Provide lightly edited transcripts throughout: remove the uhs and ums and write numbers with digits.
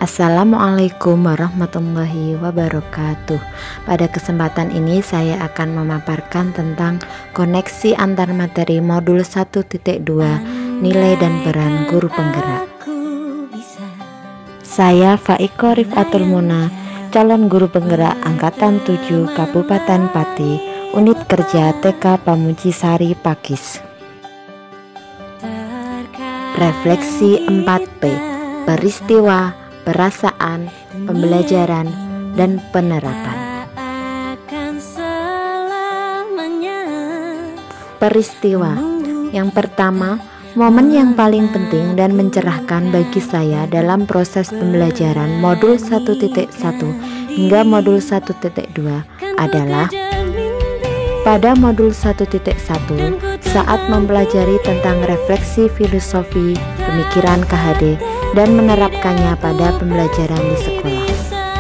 Assalamualaikum warahmatullahi wabarakatuh. Pada kesempatan ini saya akan memaparkan tentang koneksi antar materi modul 1.2 nilai dan peran guru penggerak. Saya Faiko Rifatul Muna, calon guru penggerak Angkatan 7 Kabupaten Pati, Unit Kerja TK Pamujisari Pakis. Refleksi 4P, peristiwa, perasaan, pembelajaran, dan penerapan. Peristiwa yang pertama, momen yang paling penting dan mencerahkan bagi saya dalam proses pembelajaran modul 1.1 hingga modul 1.2 adalah pada modul 1.1 saat mempelajari tentang refleksi filosofi pemikiran KHD dan menerapkannya pada pembelajaran di sekolah,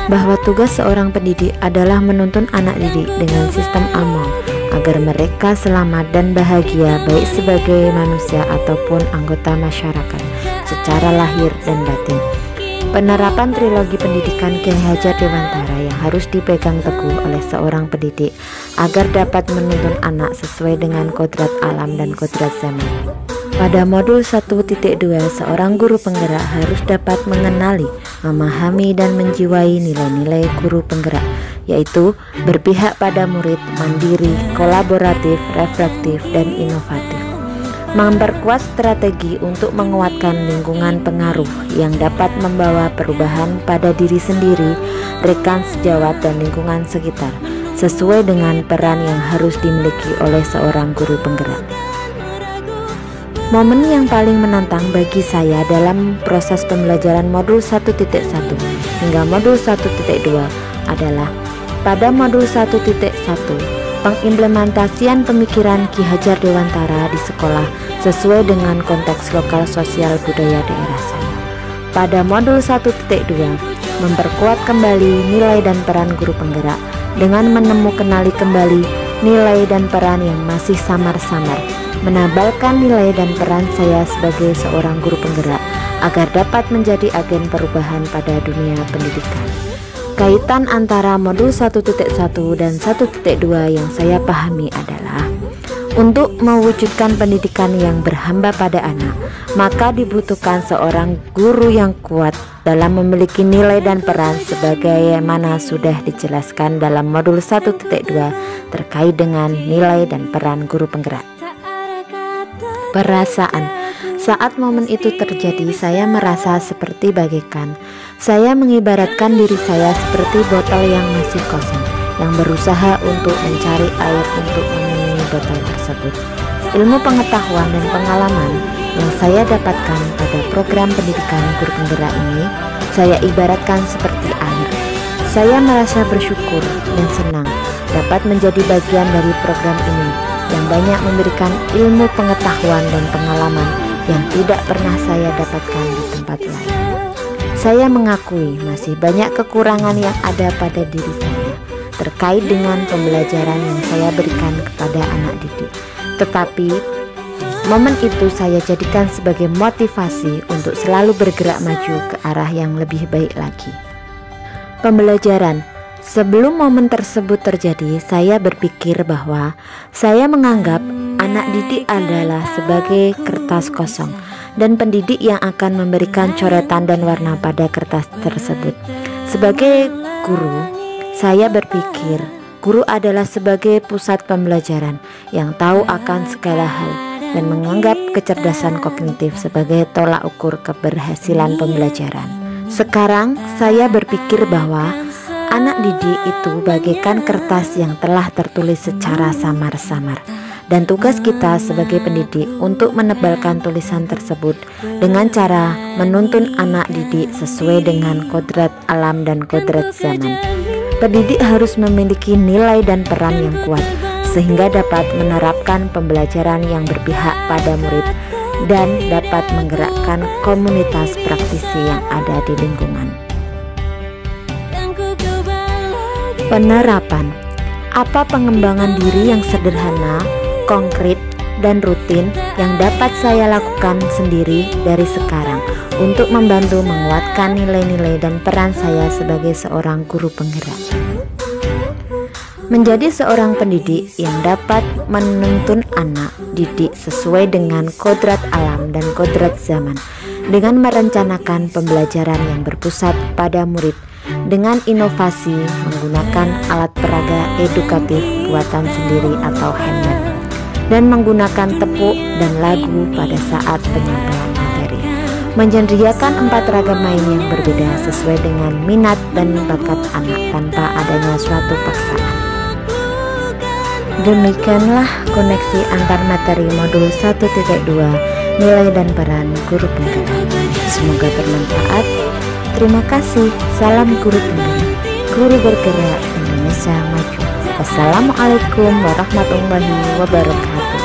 bahwa tugas seorang pendidik adalah menuntun anak didik dengan sistem amal agar mereka selamat dan bahagia baik sebagai manusia ataupun anggota masyarakat secara lahir dan batin. Penerapan trilogi pendidikan Kiai Hajar Dewantara yang harus dipegang teguh oleh seorang pendidik agar dapat menuntun anak sesuai dengan kodrat alam dan kodrat zaman. Pada modul 1.2, seorang guru penggerak harus dapat mengenali, memahami, dan menjiwai nilai-nilai guru penggerak, yaitu berpihak pada murid, mandiri, kolaboratif, reflektif, dan inovatif. Memperkuat strategi untuk menguatkan lingkungan pengaruh yang dapat membawa perubahan pada diri sendiri, rekan sejawat, dan lingkungan sekitar, sesuai dengan peran yang harus dimiliki oleh seorang guru penggerak. Momen yang paling menantang bagi saya dalam proses pembelajaran modul 1.1 hingga modul 1.2 adalah pada modul 1.1 pengimplementasian pemikiran Ki Hajar Dewantara di sekolah sesuai dengan konteks lokal sosial budaya daerah saya. Pada modul 1.2 memperkuat kembali nilai dan peran guru penggerak dengan kenali kembali nilai dan peran yang masih samar-samar, menabalkan nilai dan peran saya sebagai seorang guru penggerak agar dapat menjadi agen perubahan pada dunia pendidikan. Kaitan antara modul 1.1 dan 1.2 yang saya pahami adalah untuk mewujudkan pendidikan yang berhamba pada anak, maka dibutuhkan seorang guru yang kuat dalam memiliki nilai dan peran sebagaimana sudah dijelaskan dalam modul 1.2 terkait dengan nilai dan peran guru penggerak. Perasaan, saat momen itu terjadi saya merasa seperti bagaikan saya mengibaratkan diri saya seperti botol yang masih kosong yang berusaha untuk mencari air untuk memenuhi botol tersebut. Ilmu pengetahuan dan pengalaman yang saya dapatkan pada program pendidikan guru penggerak ini saya ibaratkan seperti air. Saya merasa bersyukur dan senang dapat menjadi bagian dari program ini yang banyak memberikan ilmu pengetahuan dan pengalaman yang tidak pernah saya dapatkan di tempat lain. Saya mengakui masih banyak kekurangan yang ada pada diri saya terkait dengan pembelajaran yang saya berikan kepada anak didik. Tetapi momen itu saya jadikan sebagai motivasi untuk selalu bergerak maju ke arah yang lebih baik lagi. Pembelajaran. Sebelum momen tersebut terjadi, saya berpikir bahwa saya menganggap anak didik adalah sebagai kertas kosong dan pendidik yang akan memberikan coretan dan warna pada kertas tersebut. Sebagai guru, saya berpikir guru adalah sebagai pusat pembelajaran yang tahu akan segala hal dan menganggap kecerdasan kognitif sebagai tolak ukur keberhasilan pembelajaran. Sekarang saya berpikir bahwa anak didik itu bagaikan kertas yang telah tertulis secara samar-samar, dan tugas kita sebagai pendidik untuk menebalkan tulisan tersebut dengan cara menuntun anak didik sesuai dengan kodrat alam dan kodrat zaman. Pendidik harus memiliki nilai dan peran yang kuat sehingga dapat menerapkan pembelajaran yang berpihak pada murid dan dapat menggerakkan komunitas praktisi yang ada di lingkungan. Penerapan. Apa pengembangan diri yang sederhana, konkret, dan rutin yang dapat saya lakukan sendiri dari sekarang untuk membantu menguatkan nilai-nilai dan peran saya sebagai seorang guru penggerak. Menjadi seorang pendidik yang dapat menuntun anak didik sesuai dengan kodrat alam dan kodrat zaman, dengan merencanakan pembelajaran yang berpusat pada murid, dengan inovasi menggunakan alat peraga edukatif buatan sendiri atau handmade, dan menggunakan tepuk dan lagu pada saat penyampaian materi, menyediakan 4 ragam main yang berbeda sesuai dengan minat dan bakat anak tanpa adanya suatu paksaan. Demikianlah koneksi antar materi modul 1.2 nilai dan peran guru penggerak. Semoga bermanfaat. Terima kasih. Salam guru penggerak, guru bergerak Indonesia maju. Wassalamualaikum warahmatullahi wabarakatuh.